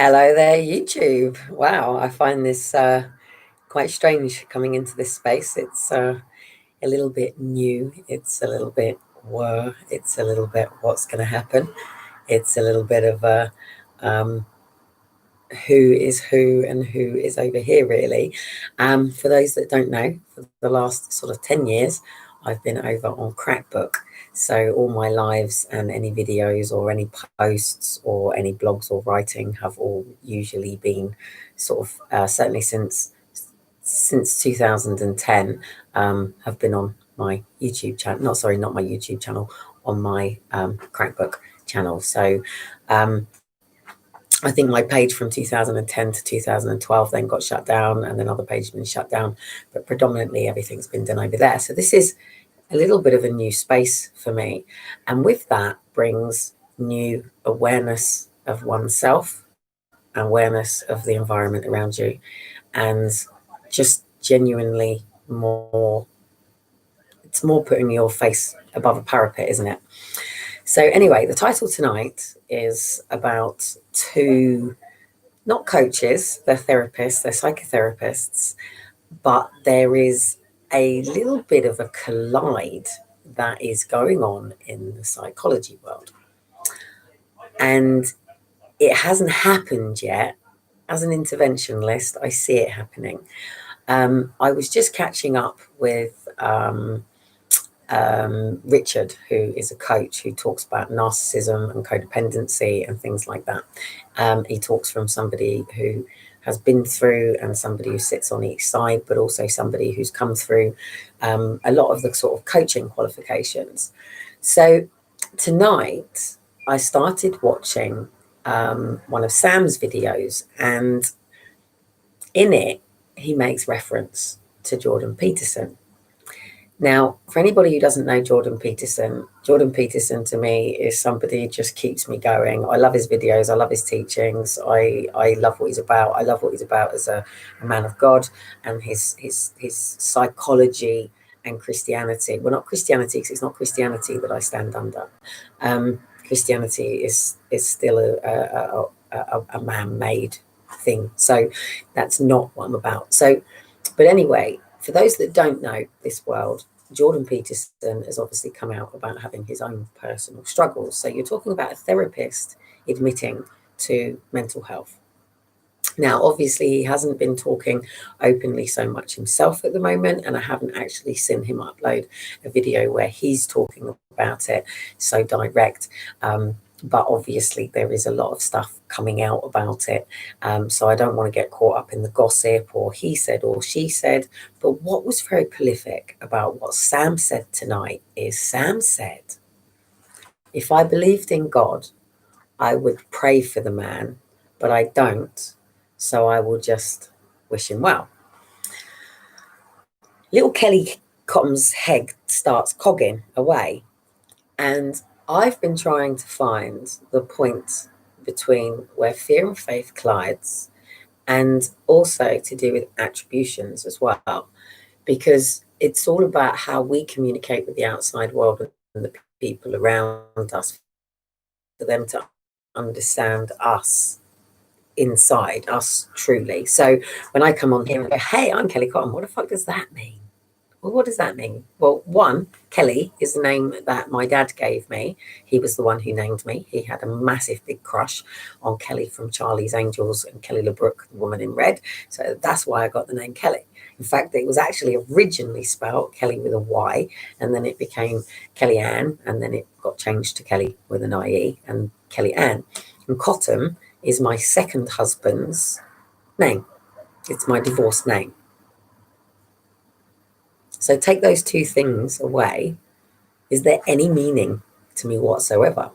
Hello there, YouTube. Wow, I find this quite strange coming into this space. It's a little bit new. It's a little bit It's a little bit what's going to happen. It's a little bit of um, who is who and who is over here, really. For those that don't know, for the last sort of 10 years, I've been over on Crackbook. So all my lives and any videos or any posts or any blogs or writing have all usually been sort of certainly since 2010 have been on my YouTube channel. Not my YouTube channel, on my Crackbook channel. So I think my page from 2010 to 2012 then got shut down, and another page has been shut down, but predominantly everything's been done over there. So this is a little bit of a new space for me. And with that brings new awareness of oneself, awareness of the environment around you, and just genuinely more, it's more putting your face above a parapet, isn't it? So anyway, the title tonight is about two, not coaches, they're therapists, they're psychotherapists, but there is a little bit of a collide that is going on in the psychology world. And it hasn't happened yet. As an interventionalist, I see it happening. I was just catching up with Richard, who is a coach who talks about narcissism and codependency and things like that. He talks from somebody who has been through and somebody who sits on each side, but also somebody who's come through a lot of the sort of coaching qualifications. So tonight I started watching one of Sam's videos, and in it he makes reference to Jordan Peterson. Now, for anybody who doesn't know Jordan Peterson to me is somebody who just keeps me going. I love his videos. I love his teachings. I love what he's about. I love what he's about as a man of God, and his psychology and Christianity. Well, not Christianity, because it's not Christianity that I stand under. Christianity is still a man-made thing. So that's not what I'm about. So, but anyway, for those that don't know this world, Jordan Peterson has obviously come out about having his own personal struggles. So you're talking about a therapist admitting to mental health. Now, obviously, he hasn't been talking openly so much himself at the moment, and I haven't actually seen him upload a video where he's talking about it so direct. But obviously there is a lot of stuff coming out about it. So I don't want to get caught up in the gossip or he said or she said. But what was very prolific about what Sam said tonight is Sam said, if I believed in God, I would pray for the man, but I don't. So I will just wish him well. Little Kelly Cotton's head starts cogging away. And I've been trying to find the point between where fear and faith collides, and also to do with attributions as well, because it's all about how we communicate with the outside world and the people around us, for them to understand us inside, us truly. So when I come on here and go, hey, I'm Kelly Cotton, what the fuck does that mean? Well, what does that mean? Well, one, Kelly is the name that my dad gave me. He was the one who named me. He had a massive big crush on Kelly from Charlie's Angels and Kelly LeBrook, the woman in red. So that's why I got the name Kelly. In fact, it was actually originally spelled Kelly with a Y, and then it became Kelly Ann, and then it got changed to Kelly with an IE and Kelly Ann. And Cotton is my second husband's name. It's my divorced name. So take those two things away. Is there any meaning to me whatsoever?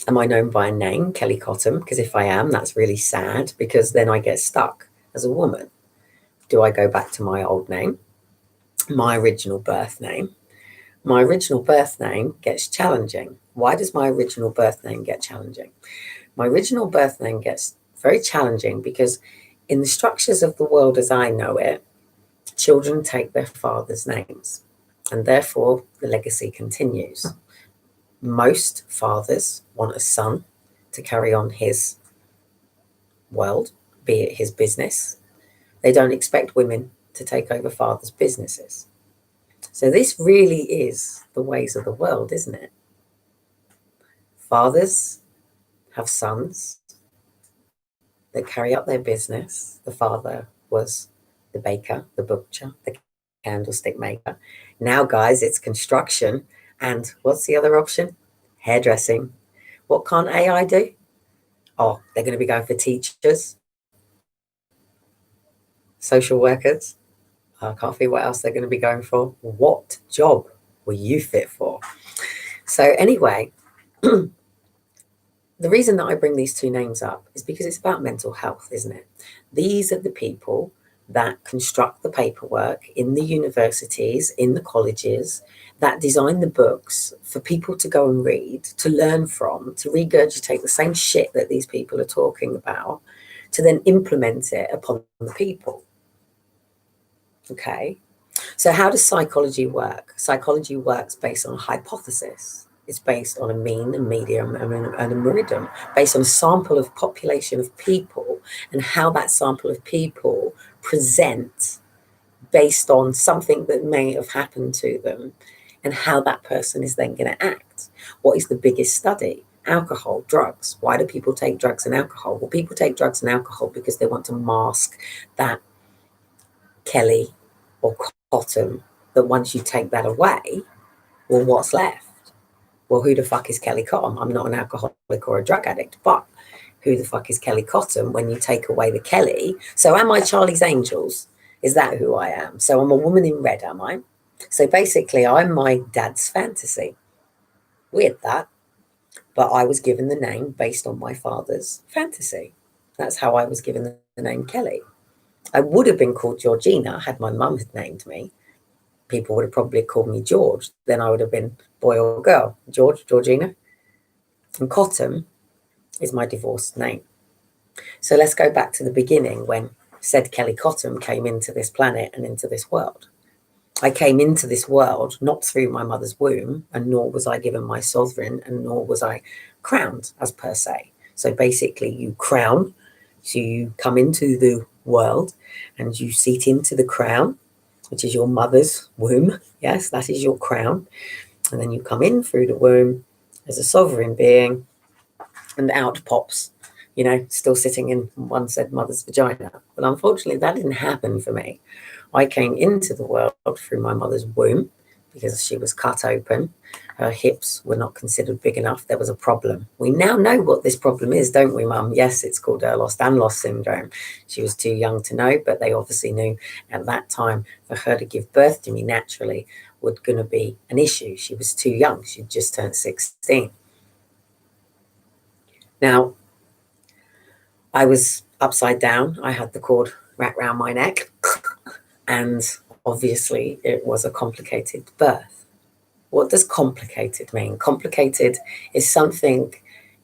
Am I known by a name, Kelly Cotton? Because if I am, that's really sad, because then I get stuck as a woman. Do I go back to my old name, my original birth name? My original birth name gets challenging. Why does my original birth name get challenging? My original birth name gets very challenging because in the structures of the world as I know it, children take their father's names, and therefore the legacy continues. Most fathers want a son to carry on his world, be it his business. They don't expect women to take over fathers' businesses. So this really is the ways of the world, isn't it? Fathers have sons that carry out their business. The father was the baker, the butcher, the candlestick maker. Now, guys, it's construction. And what's the other option? Hairdressing. What can't AI do? Oh, they're going to be going for teachers, social workers. I can't think what else they're going to be going for. What job were you fit for? So anyway, the reason that I bring these two names up is because it's about mental health, isn't it? These are the people that construct the paperwork in the universities, in the colleges, that design the books for people to go and read, to learn from, to regurgitate the same shit that these people are talking about, to then implement it upon the people. Okay? So how does psychology work? Psychology works based on a hypothesis. It's based on a mean, a medium, and a meridian, based on a sample of population of people and how that sample of people present based on something that may have happened to them and how that person is then going to act. What is the biggest study? Alcohol, drugs. Why do people take drugs and alcohol? Well, people take drugs and alcohol because they want to mask that Kelly or Cotton, that once you take that away, well, what's left? Well, who the fuck is Kelly Cotton? I'm not an alcoholic or a drug addict, but who the fuck is Kelly Cotton when you take away the Kelly? So am I Charlie's Angels? Is that who I am? So I'm a woman in red, am I? So basically, I'm my dad's fantasy. Weird that. But I was given the name based on my father's fantasy. That's how I was given the name Kelly. I would have been called Georgina had my mum had named me. People would have probably called me George. Then I would have been boy or girl. George, Georgina. And Cotton is my divorced name. So let's go back to the beginning when said Kelly Cotton came into this planet and into this world. I came into this world not through my mother's womb, and nor was I given my sovereign, and nor was I crowned as per se. So basically you crown, so you come into the world and you seat into the crown, which is your mother's womb. Yes, that is your crown. And then you come in through the womb as a sovereign being, and out pops, still sitting in one said mother's vagina. But unfortunately, that didn't happen for me. I came into the world through my mother's womb because she was cut open. Her hips were not considered big enough. There was a problem. We now know what this problem is, don't we, Mum? Yes, it's called Ehlers-Danlos syndrome. She was too young to know, but they obviously knew at that time for her to give birth to me naturally was going to be an issue. She was too young. She'd just turned 16. Now, I was upside down. I had the cord wrapped around my neck. And obviously, it was a complicated birth. What does complicated mean? Complicated is something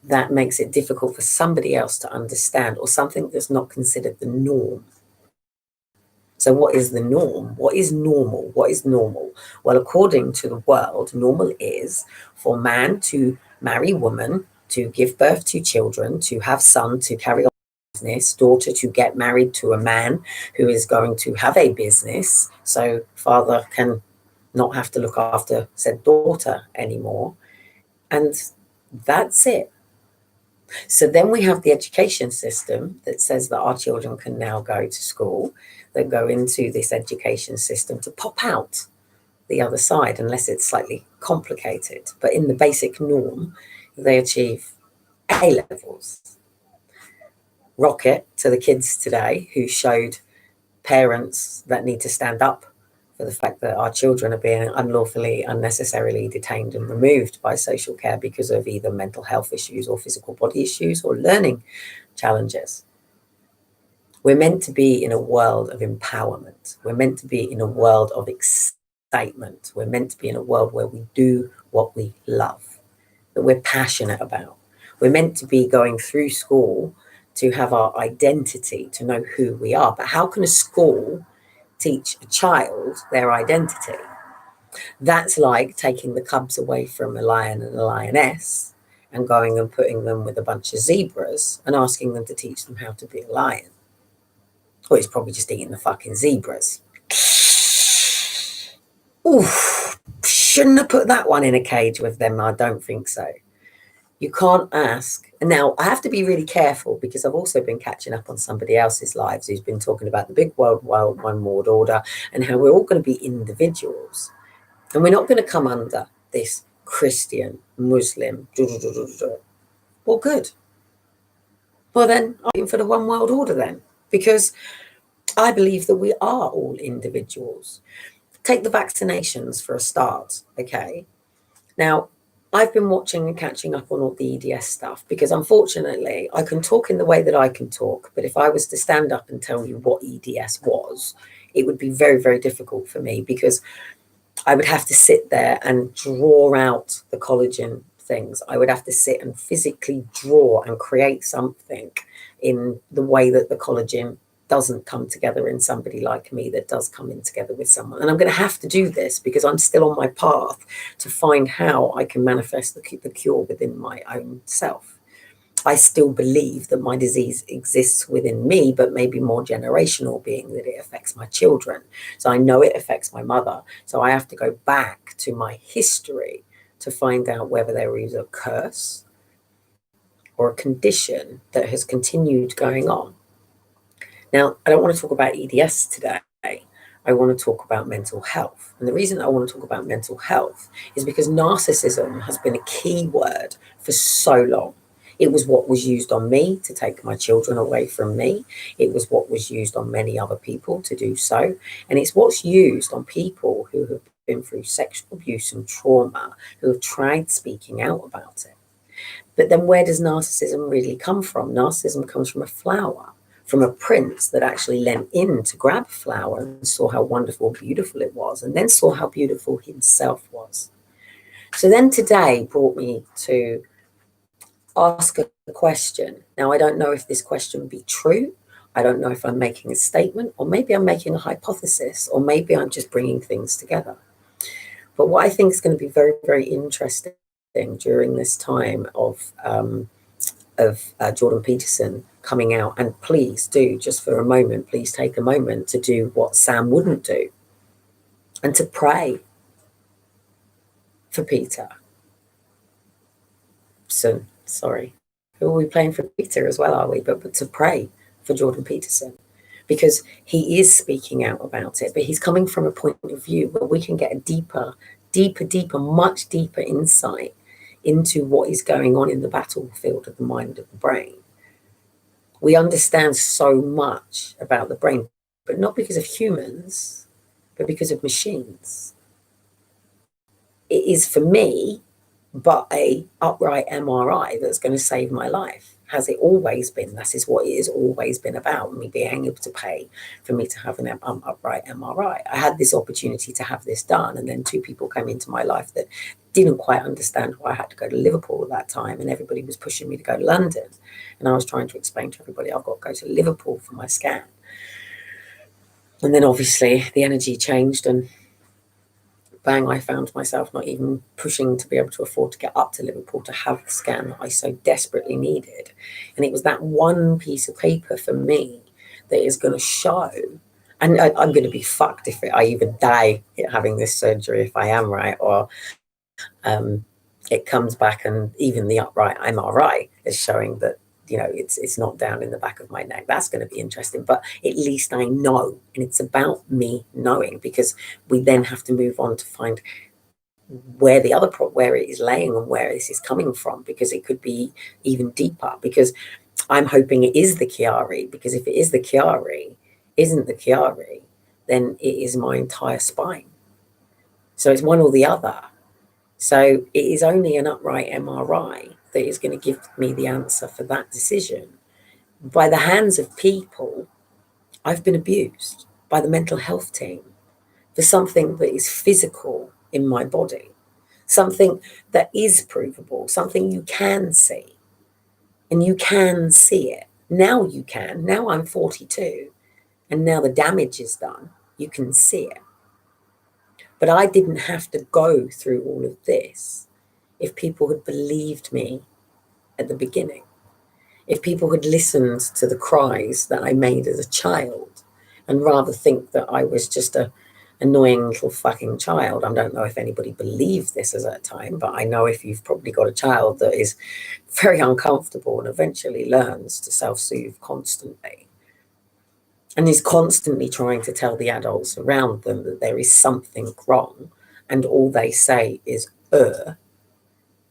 that makes it difficult for somebody else to understand, or something that's not considered the norm. So what is the norm? What is normal? What is normal? Well, according to the world, normal is for man to marry woman, to give birth to children, to have son, to carry on business, daughter to get married to a man who is going to have a business, so father can not have to look after said daughter anymore. And that's it. So then we have the education system that says that our children can now go to school, that go into this education system to pop out the other side, unless it's slightly complicated. But in the basic norm, they achieve A levels. Rocket to the kids today who showed parents that need to stand up for the fact that our children are being unlawfully, unnecessarily detained and removed by social care because of either mental health issues or physical body issues or learning challenges. We're meant to be in a world of empowerment. We're meant to be in a world of excitement. We're meant to be in a world where we do what we love, that we're passionate about. We're meant to be going through school to have our identity, to know who we are. But how can a school teach a child their identity? That's like taking the cubs away from a lion and a lioness and going and putting them with a bunch of zebras and asking them to teach them how to be a lion. Or he's probably just eating the fucking zebras. Oof, shouldn't have put that one in a cage with them. I don't think so. You can't ask. And now I have to be really careful because I've also been catching up on somebody else's lives who's been talking about the big world one world order and how we're all going to be individuals. And we're not going to come under this Christian, Muslim, well, good. Well, then I'm for the one world order then, because I believe that we are all individuals. Take the vaccinations for a start, okay? Now, I've been watching and catching up on all the EDS stuff because unfortunately I can talk in the way that I can talk, but if I was to stand up and tell you what EDS was, it would be very, very difficult for me because I would have to sit there and draw out the collagen things. I would have to sit and physically draw and create something in the way that the collagen doesn't come together in somebody like me that does come in together with someone. And I'm going to have to do this because I'm still on my path to find how I can manifest the cure within my own self. I still believe that my disease exists within me, but maybe more generational, being that it affects my children. So I know it affects my mother. So I have to go back to my history to find out whether there is a curse or a condition that has continued going on. Now, I don't want to talk about EDS today. I want to talk about mental health. And the reason I want to talk about mental health is because narcissism has been a key word for so long. It was what was used on me to take my children away from me. It was what was used on many other people to do so. And it's what's used on people who have been through sexual abuse and trauma, who have tried speaking out about it. But then where does narcissism really come from? Narcissism comes from a flower, from a prince that actually leant in to grab a flower and saw how wonderful, beautiful it was, and then saw how beautiful himself was. So then today brought me to ask a question. Now, I don't know if this question be true. I don't know if I'm making a statement, or maybe I'm making a hypothesis, or maybe I'm just bringing things together. But what I think is going to be very, very interesting during this time of Jordan Peterson coming out, and please do, just for a moment, please take a moment to do what Sam wouldn't do and to pray for Peter. So, sorry, who are we praying for Peter as well, are we? But to pray for Jordan Peterson, because he is speaking out about it, but he's coming from a point of view where we can get a deeper, much deeper insight into what is going on in the battlefield of the mind of the brain. We understand so much about the brain, but not because of humans, but because of machines. It is, for me, but a upright MRI that's going to save my life. Has it always been? That is what it has always been about, me being able to pay for me to have an upright MRI. I had this opportunity to have this done, and then two people came into my life that didn't quite understand why I had to go to Liverpool at that time, and everybody was pushing me to go to London. And I was trying to explain to everybody I've got to go to Liverpool for my scan. And then obviously the energy changed, and bang, I found myself not even pushing to be able to afford to get up to Liverpool to have the scan that I so desperately needed. And it was that one piece of paper for me that is going to show, and I'm going to be fucked if I even die having this surgery, if I am right, or it comes back and even the upright MRI is showing that, you know, it's not down in the back of my neck. That's going to be interesting, but at least I know, and it's about me knowing, because we then have to move on to find where the other where it is laying and where this is coming from, because it could be even deeper, because I'm hoping it is the Chiari, because if it is the Chiari, isn't the Chiari, then it is my entire spine. So it's one or the other. So it is only an upright MRI that is going to give me the answer for that decision. By the hands of people, I've been abused by the mental health team for something that is physical in my body, something that is provable, something you can see, and you can see it. Now you can. Now I'm 42, and now the damage is done. You can see it. But I didn't have to go through all of this if people had believed me at the beginning. If people had listened to the cries that I made as a child and rather think that I was just a annoying little fucking child. I don't know if anybody believed this at that time, but I know if you've probably got a child that is very uncomfortable and eventually learns to self-soothe constantly and is constantly trying to tell the adults around them that there is something wrong, and all they say is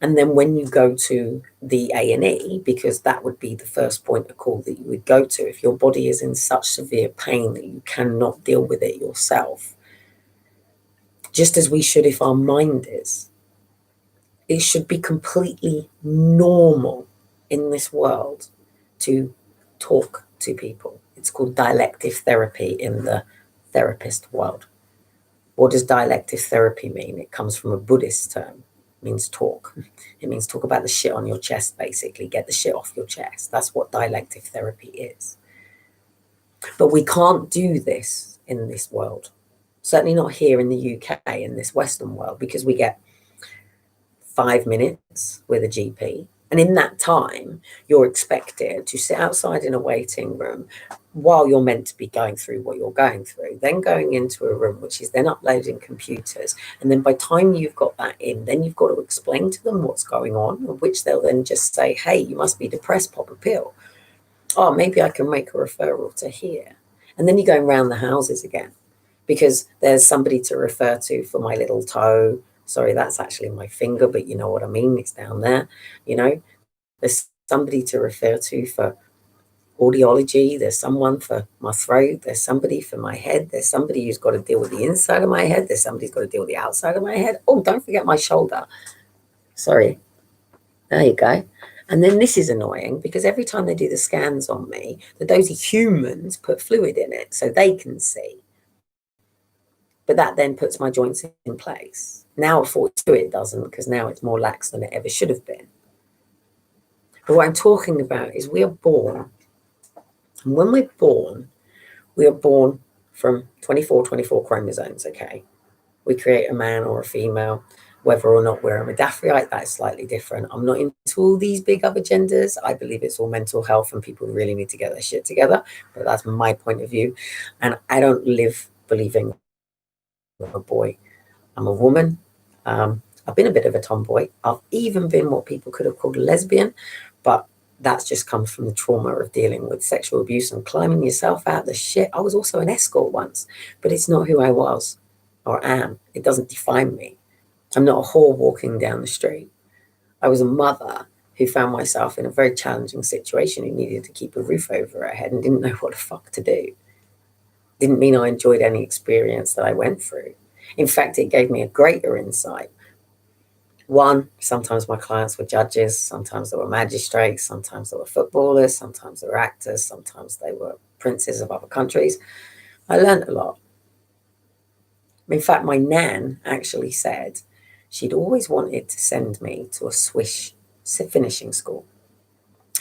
and then when you go to the A&E, because that would be the first point of call that you would go to if your body is in such severe pain that you cannot deal with it yourself, just as we should if our mind is. It should be completely normal in this world to talk to people. It's called dialective therapy in the therapist world. What does dialective therapy mean? It comes from a Buddhist term. It means talk. It means talk about the shit on your chest, basically. Get the shit off your chest. That's what dialective therapy is. But we can't do this in this world. Certainly not here in the UK, in this Western world, because we get 5 minutes with a GP. And in that time, you're expected to sit outside in a waiting room while you're meant to be going through what you're going through, then going into a room, which is then uploading computers. And then by the time you've got that in, then you've got to explain to them what's going on, which they'll then just say, hey, you must be depressed, pop a pill. Oh, maybe I can make a referral to here. And then you're going around the houses again because there's somebody to refer to for my little toe. Sorry, that's actually my finger, but you know what I mean. It's down there, you know. There's somebody to refer to for audiology. There's someone for my throat. There's somebody for my head. There's somebody who's got to deal with the inside of my head. There's somebody who's got to deal with the outside of my head. Oh, don't forget my shoulder. Sorry. There you go. And then this is annoying because every time they do the scans on me, the dozy humans put fluid in it so they can see. But that then puts my joints in place. Now at 42 it doesn't, because now it's more lax than it ever should have been. But what I'm talking about is we are born. And when we're born, we are born from 24 chromosomes, okay? We create a man or a female, whether or not we're a Modaffrite, that is slightly different. I'm not into all these big other genders. I believe it's all mental health and people really need to get their shit together. But that's my point of view. And I don't live believing I'm a boy. I'm a woman. I've been a bit of a tomboy. I've even been what people could have called a lesbian, but that's just comes from the trauma of dealing with sexual abuse and climbing yourself out of the shit. I was also an escort once, but it's not who I was or am. It doesn't define me. I'm not a whore walking down the street. I was a mother who found myself in a very challenging situation, who needed to keep a roof over her head and didn't know what the fuck to do. Didn't mean I enjoyed any experience that I went through. In fact, it gave me a greater insight. One, sometimes my clients were judges, sometimes they were magistrates, sometimes they were footballers, sometimes they were actors, sometimes they were princes of other countries. I learned a lot. In fact, my nan actually said she'd always wanted to send me to a Swiss finishing school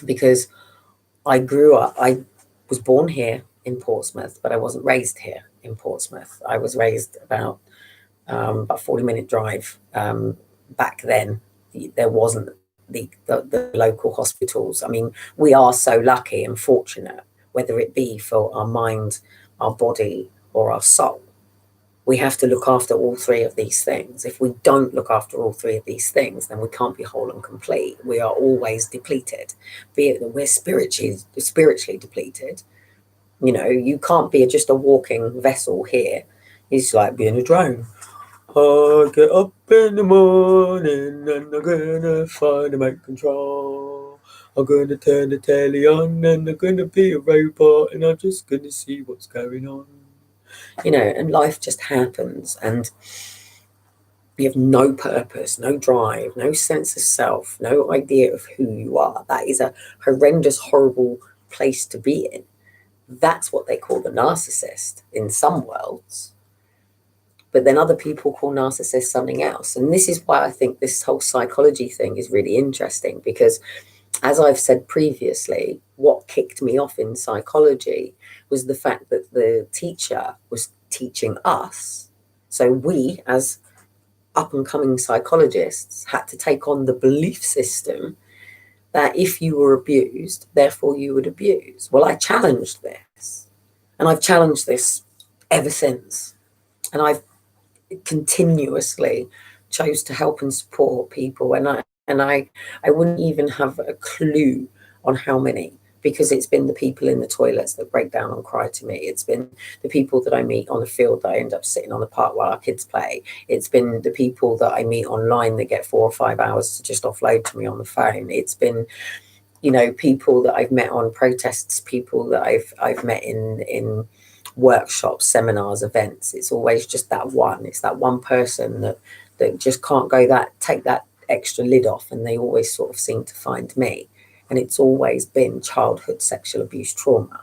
because I was born here in Portsmouth, but I wasn't raised here in Portsmouth. I was raised about 40-minute drive. Back then, there wasn't the local hospitals. I mean, we are so lucky and fortunate, whether it be for our mind, our body, or our soul. We have to look after all three of these things. If we don't look after all three of these things, then we can't be whole and complete. We are always depleted, be it that we're spiritually depleted. You know, you can't be just a walking vessel here. It's like being a drone. I get up in the morning and I'm gonna find remote control. I'm gonna turn the telly on and I'm gonna be a robot and I'm just gonna see what's going on. You know, and life just happens and you have no purpose, no drive, no sense of self, no idea of who you are. That is a horrendous, horrible place to be in. That's what they call the narcissist in some worlds. But then other people call narcissists something else. And this is why I think this whole psychology thing is really interesting, because as I've said previously, what kicked me off in psychology was the fact that the teacher was teaching us. So we, as up and coming psychologists, had to take on the belief system that if you were abused, therefore you would abuse. Well, I challenged this, and I've challenged this ever since. And I've continuously chose to help and support people, and I wouldn't even have a clue on how many, because it's been the people in the toilets that break down and cry to me. It's been the people that I meet on the field that I end up sitting on the park while our kids play. It's been the people that I meet online that get 4 or 5 hours to just offload to me on the phone. It's been, you know, people that I've met on protests, people that I've met in workshops, seminars, events. It's always just that one. It's that one person that just can't take that extra lid off, and they always sort of seem to find me. And it's always been childhood sexual abuse trauma.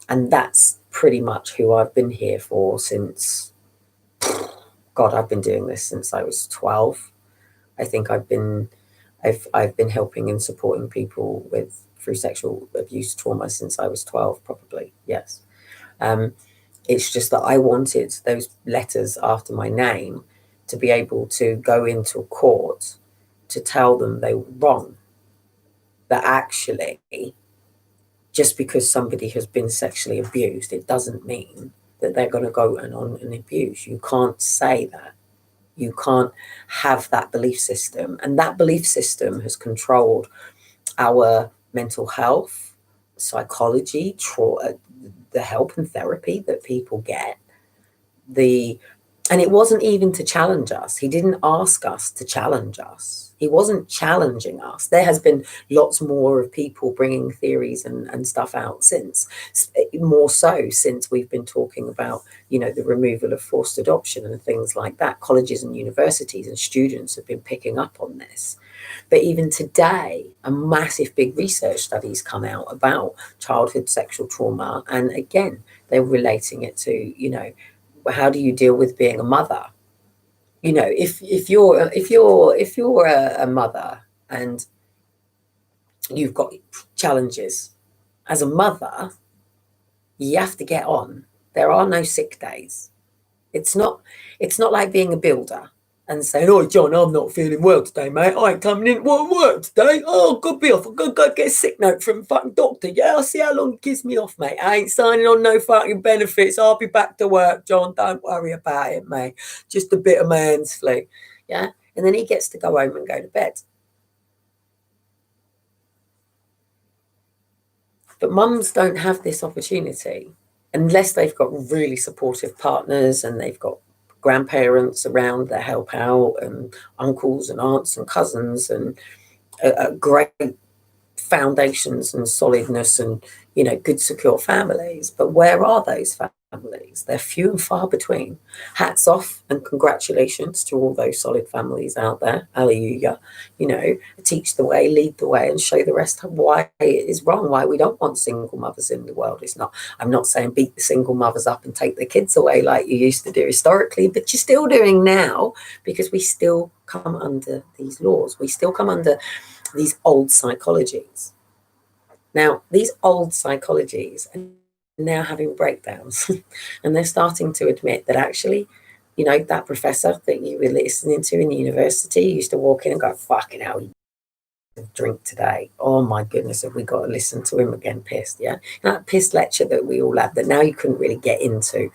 And that's pretty much who I've been here for since, God, I've been doing this since I was 12. I think I've been helping and supporting people through sexual abuse trauma since I was 12, probably. Yes. It's just that I wanted those letters after my name to be able to go into a court to tell them they were wrong. That actually, just because somebody has been sexually abused, it doesn't mean that they're going to go on and abuse. You can't say that. You can't have that belief system. And that belief system has controlled our mental health, psychology, the help and therapy that people get. And it wasn't even to challenge us. He didn't ask us to challenge us. He wasn't challenging us. There has been lots more of people bringing theories and stuff out since, more so since we've been talking about, you know, the removal of forced adoption and things like that. Colleges and universities and students have been picking up on this. But even today, a massive big research studies come out about childhood sexual trauma. And again, they're relating it to, you know, how do you deal with being a mother? You know, if you're a mother and you've got challenges as a mother, you have to get on. There are no sick days. It's not like being a builder and saying, "Oh, John, I'm not feeling well today, mate. I ain't coming in to work today. Oh, good be off. I've got to go get a sick note from the fucking doctor. Yeah, I'll see how long it gives me off, mate. I ain't signing on no fucking benefits. I'll be back to work, John. Don't worry about it, mate. Just a bit of man's flu." Yeah. And then he gets to go home and go to bed. But mums don't have this opportunity unless they've got really supportive partners and they've got grandparents around that help out, and uncles and aunts and cousins, and great foundations and solidness, and, you know, good secure families. But where are those families? They're few and far between. Hats off and congratulations to all those solid families out there. Hallelujah. You know, teach the way, lead the way, and show the rest why it is wrong, why we don't want single mothers in the world. It's not, I'm not saying beat the single mothers up and take their kids away like you used to do historically, but you're still doing now, because we still come under these laws. We still come under these old psychologies. Now, these old psychologies are now having breakdowns and they're starting to admit that actually, you know, that professor that you were listening to in university used to walk in and go, "Fucking hell, drink today. Oh my goodness, have we got to listen to him again, pissed." Yeah. And that pissed lecture that we all had that now you couldn't really get into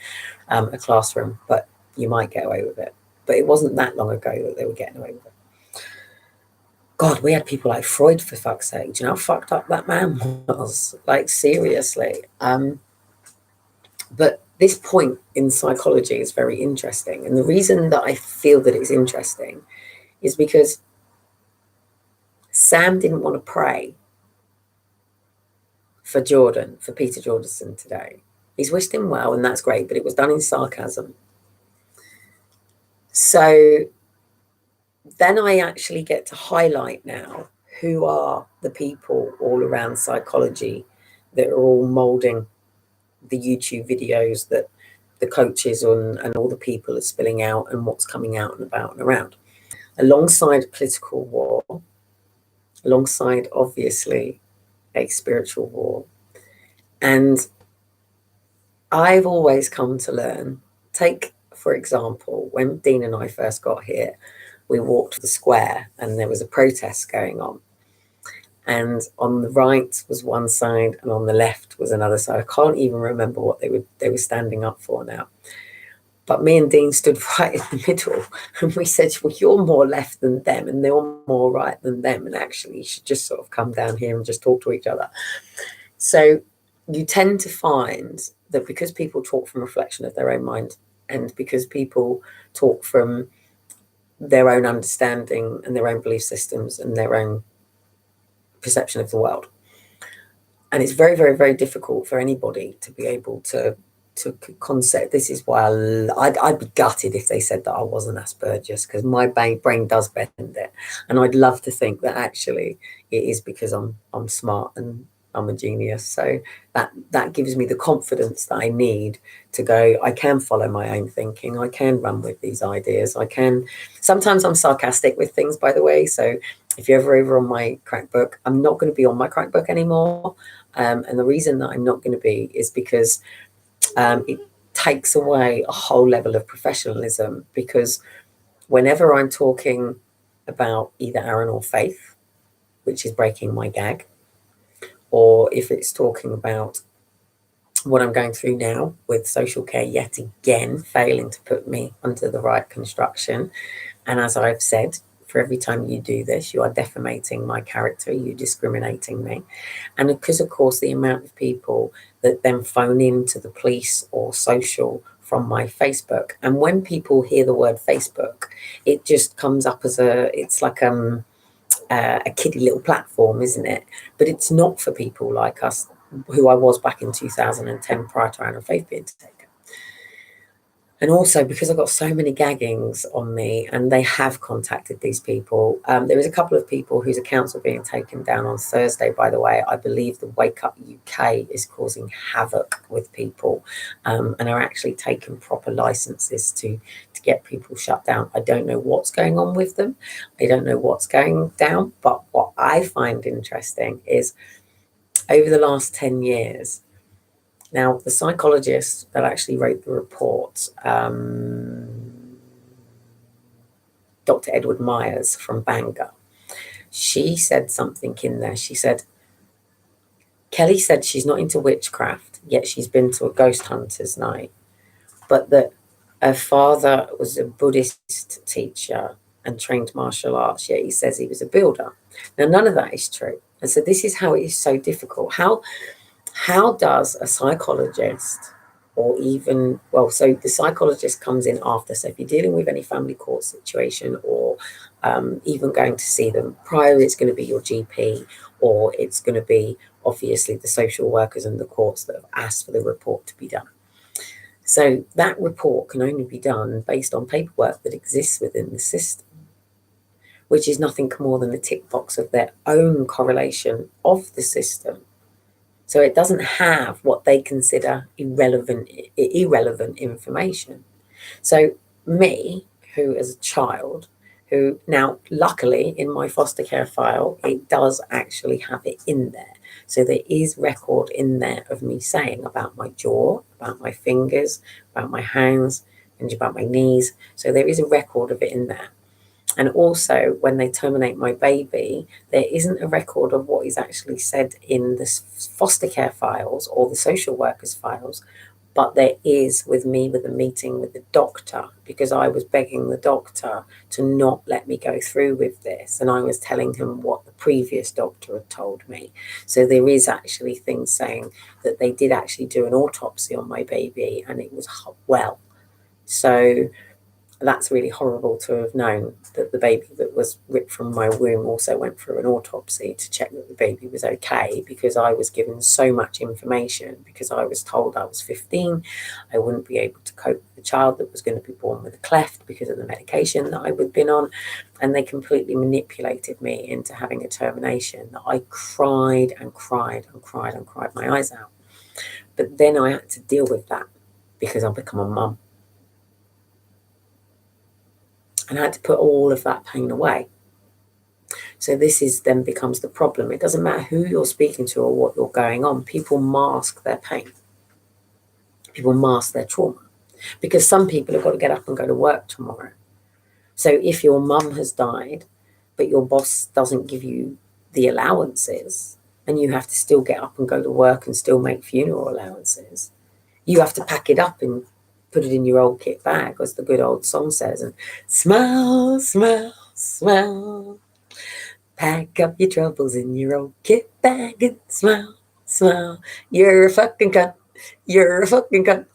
a classroom, but you might get away with it. But it wasn't that long ago that they were getting away with it. God, we had people like Freud, for fuck's sake. Do you know how fucked up that man was? Like, seriously. But this point in psychology is very interesting. And the reason that I feel that it's interesting is because Sam didn't want to pray for Peter Jordanson today. He's wished him well, and that's great, but it was done in sarcasm. So then I actually get to highlight now who are the people all around psychology that are all molding the YouTube videos that the coaches and all the people are spilling out, and what's coming out and about and around. Alongside political war, alongside obviously a spiritual war. And I've always come to learn, take, for example, when Dean and I first got here, we walked the square and there was a protest going on. and on the right was one side and on the left was another side. I can't even remember what they were standing up for now. But me and Dean stood right in the middle, and we said, well, you're more left than them and they're more right than them, and actually you should just sort of come down here and just talk to each other. So you tend to find that because people talk from reflection of their own mind, and because people talk from their own understanding and their own belief systems and their own perception of the world, and it's very, very, very difficult for anybody to be able to concept. This is why I'd be gutted if they said that I wasn't Asperger's, because my brain does bend it, and I'd love to think that actually it is because I'm smart and I'm a genius. So that gives me the confidence that I need to go, I can follow my own thinking, I can run with these ideas, I can. Sometimes I'm sarcastic with things, by the way. So if you're ever over on my crack book, I'm not going to be on my crack book anymore. And the reason that I'm not going to be is because it takes away a whole level of professionalism, because whenever I'm talking about either Aaron or Faith, which is breaking my gag, or if it's talking about what I'm going through now with social care, yet again failing to put me under the right construction, and as I've said, for every time you do this, you are defamating my character, you're discriminating me. And because, of course, the amount of people that then phone in to the police or social from my Facebook, and when people hear the word Facebook, it just comes up as it's like a kiddie little platform, isn't it? But it's not for people like us, who I was back in 2010 prior to Aaron Faith being taken. And also because I've got so many gaggings on me, and they have contacted these people. There is a couple of people whose accounts are being taken down on Thursday, by the way. I believe the Wake Up UK is causing havoc with people, and are actually taking proper licenses to get people shut down. I don't know what's going on with them. I don't know what's going down. But what I find interesting is over the last 10 years, now, the psychologist that actually wrote the report, Dr. Edward Myers from Bangor, she said something in there. She said, Kelly said she's not into witchcraft, yet she's been to a ghost hunter's night, but that her father was a Buddhist teacher and trained martial arts, yet he says he was a builder. Now, none of that is true. And so this is how it is so difficult. How does a psychologist, or even, well, so the psychologist comes in after. So if you're dealing with any family court situation, or even going to see them prior, it's going to be your GP, or it's going to be obviously the social workers and the courts that have asked for the report to be done. So that report can only be done based on paperwork that exists within the system, which is nothing more than a tick box of their own correlation of the system. So it doesn't have what they consider irrelevant information. So me, who as a child, who now luckily in my foster care file, it does actually have it in there. So there is record in there of me saying about my jaw, about my fingers, about my hands, and about my knees. So there is a record of it in there. And also, when they terminate my baby, there isn't a record of what is actually said in the foster care files or the social workers' files, but there is with me with a meeting with the doctor, because I was begging the doctor to not let me go through with this. And I was telling him what the previous doctor had told me. So there is actually things saying that they did actually do an autopsy on my baby and it was well. So that's really horrible to have known that the baby that was ripped from my womb also went through an autopsy to check that the baby was okay, because I was given so much information, because I was told I was 15, I wouldn't be able to cope with the child that was going to be born with a cleft because of the medication that I had been on, and they completely manipulated me into having a termination that I cried and cried and cried and cried my eyes out. But then I had to deal with that because I've become a mum. And I had to put all of that pain away. So this is then becomes the problem. It doesn't matter who you're speaking to or what you're going on. People mask their pain. People mask their trauma. Because some people have got to get up and go to work tomorrow. So if your mum has died, but your boss doesn't give you the allowances, and you have to still get up and go to work and still make funeral allowances. You have to pack it up and put it in your old kit bag, as the good old song says, and smile, smile, smile. Pack up your troubles in your old kit bag and smile, smile. You're a fucking cunt. You're a fucking cunt.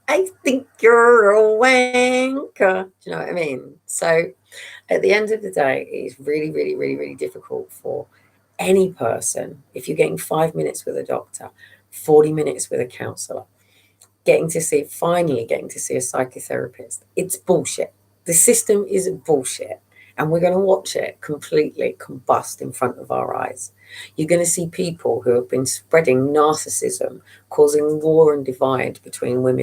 I think you're a wanker. Do you know what I mean? So at the end of the day, it's really, really, really, really difficult for any person. If you're getting 5 minutes with a doctor, 40 minutes with a counsellor, finally getting to see a psychotherapist, it's bullshit. The system is bullshit. And we're going to watch it completely combust in front of our eyes. You're going to see people who have been spreading narcissism, causing war and divide between women